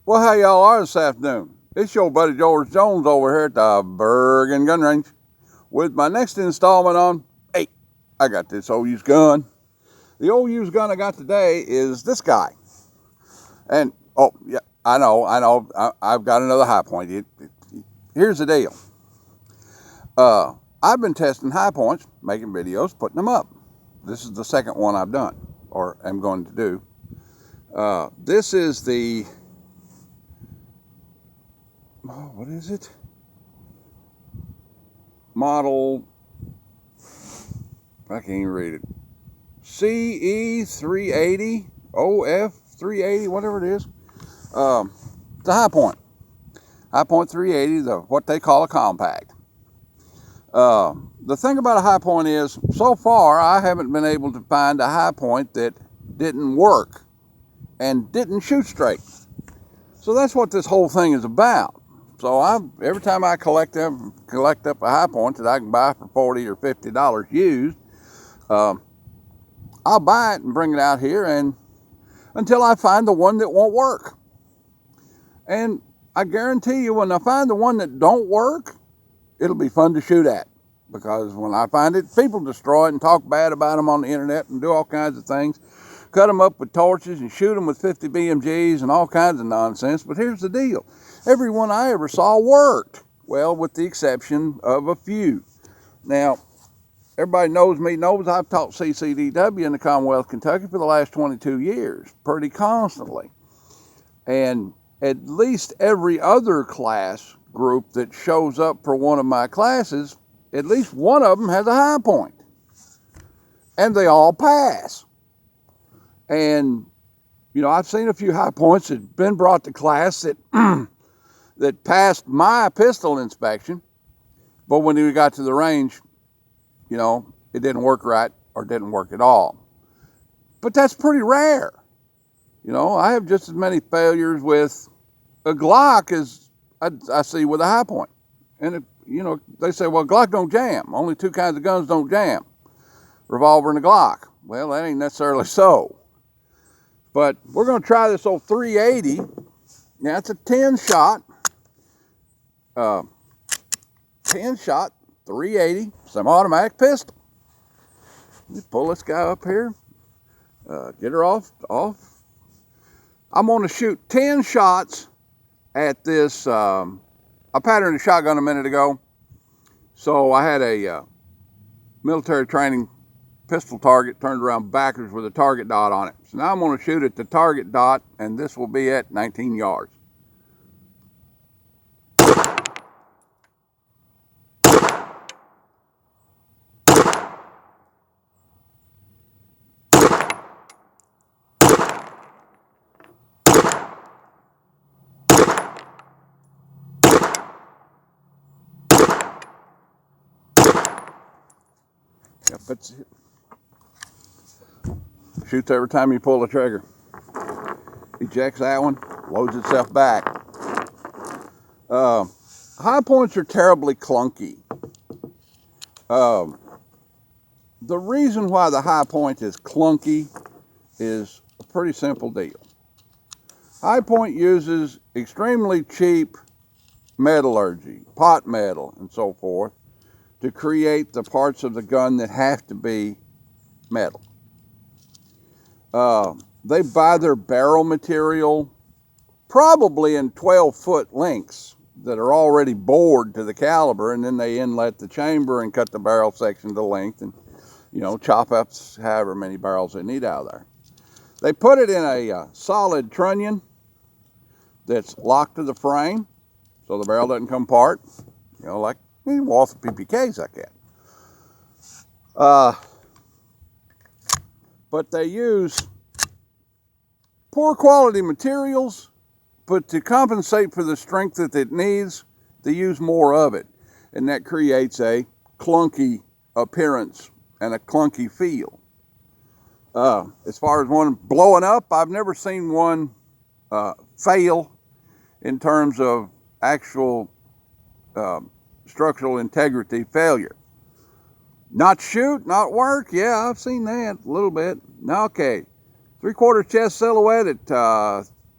Well, how y'all are this afternoon? It's your buddy George Jones over here at the Bergen Gun Range with my next installment on, hey, I got this old used gun. The old used gun I got today is this guy. And, oh, yeah, I know, I've got another High Point. Here's the deal. I've been testing High Points, making videos, putting them up. This is the second one I've done, or am going to do. This is the, what is it? Model, I can't even read it. CE380, OF380, whatever it is. It's a High Point. High Point 380, what they call a compact. The thing about a High Point is, so far, I haven't been able to find a High Point that didn't work and didn't shoot straight. So that's what this whole thing is about. So every time I collect up a High Point that I can buy for $40 or $50 used, I'll buy it and bring it out here and until I find the one that won't work. And I guarantee you, when I find the one that don't work, it'll be fun to shoot at. Because when I find it, people destroy it and talk bad about them on the internet and do all kinds of things. Cut them up with torches and shoot them with 50 BMGs and all kinds of nonsense. But here's the deal. Every one I ever saw worked. Well, with the exception of a few. Now, everybody knows me, knows I've taught CCDW in the Commonwealth of Kentucky for the last 22 years, pretty constantly. And at least every other class group that shows up for one of my classes, at least one of them has a High Point. And they all pass. And, you know, I've seen a few High Points that have been brought to class that, that passed my pistol inspection, but when we got to the range, you know, it didn't work right or didn't work at all. But that's pretty rare. You know, I have just as many failures with a Glock as I see with a High Point. And, you know, they say, well, Glock don't jam. Only two kinds of guns don't jam. Revolver and a Glock. Well, that ain't necessarily so. But we're going to try this old 380. Now, it's a 10-shot. 10-shot 380 semi-automatic pistol. Let me pull this guy up here. Get her off. I'm going to shoot 10 shots at this. I patterned a shotgun a minute ago. So I had a military training pistol target turned around backwards with a target dot on it. So now I'm going to shoot at the target dot, and this will be at 19 yards. Yep, that's it. Shoots every time you pull the trigger. Ejects that one, loads itself back. High Points are terribly clunky. The reason why the High Point is clunky is a pretty simple deal. High Point uses extremely cheap metallurgy, pot metal and so forth, to create the parts of the gun that have to be metal. They buy their barrel material probably in 12-foot lengths that are already bored to the caliber, and then they inlet the chamber and cut the barrel section to length and, you know, chop up however many barrels they need out of there. They put it in a solid trunnion that's locked to the frame so the barrel doesn't come apart, you know, like Walther PPKs like that. But they use poor quality materials, but to compensate for the strength that it needs, they use more of it. And that creates a clunky appearance and a clunky feel. As far as one blowing up, I've never seen one fail in terms of actual structural integrity failure. Not shoot, not work, yeah, I've seen that a little bit. Now, okay, 3/4 chest silhouette at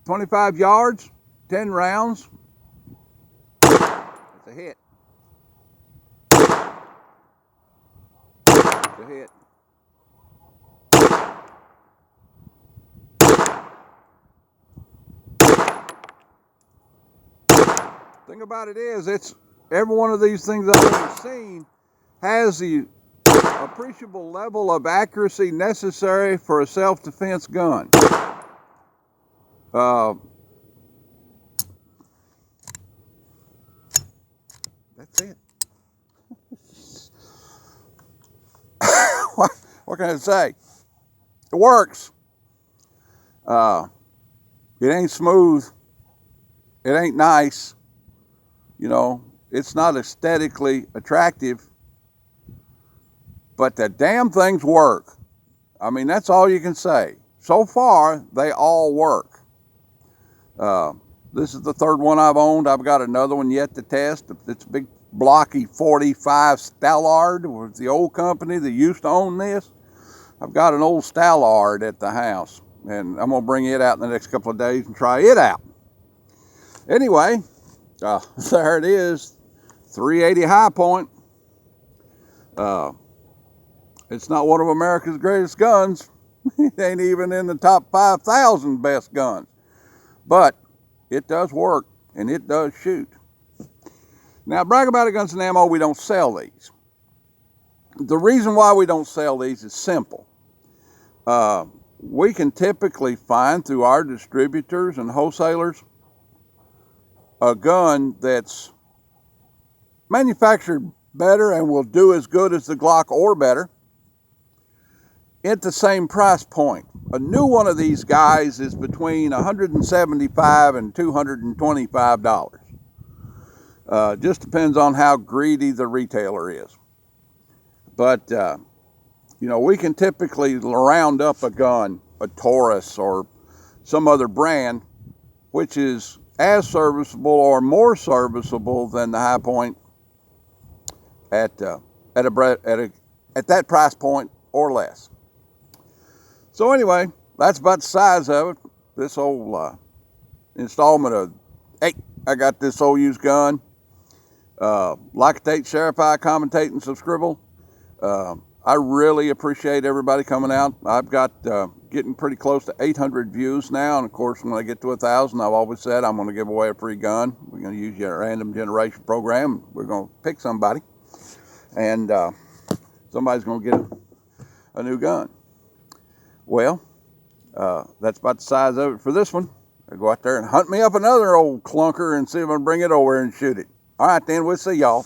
25 yards, 10 rounds, it's a hit. It's a hit. Thing about it is, it's every one of these things I've ever seen has the appreciable level of accuracy necessary for a self-defense gun. That's it. What can I say? It works. It ain't smooth. It ain't nice. You know, it's not aesthetically attractive, but the damn things work. I mean, that's all you can say. So far, they all work. This is the third one I've owned. I've got another one yet to test. It's a big blocky 45 Stallard. It was the old company that used to own this. I've got an old Stallard at the house, and I'm going to bring it out in the next couple of days and try it out. Anyway, there it is, 380 High Point. It's not one of America's greatest guns. It ain't even in the top 5,000 best guns. But it does work, and it does shoot. Now, Brag About It Guns and Ammo, we don't sell these. The reason why we don't sell these is simple. We can typically find through our distributors and wholesalers a gun that's manufactured better and will do as good as the Glock or better at the same price point. A new one of these guys is between $175 and $225. Just depends on how greedy the retailer is. But, you know, we can typically round up a gun, a Taurus or some other brand, which is as serviceable or more serviceable than the High Point at that price point or less. So anyway, that's about the size of it. This old installment of, hey, I got this old used gun. Like, take, share, commentate, and subscribe. I really appreciate everybody coming out. I've got getting pretty close to 800 views now, and of course, when I get to 1,000, I've always said I'm going to give away a free gun. We're going to use your random generation program. We're going to pick somebody, and somebody's going to get a new gun. Well, that's about the size of it for this one. I'll go out there and hunt me up another old clunker and see if I can bring it over and shoot it. All right, then, we'll see y'all.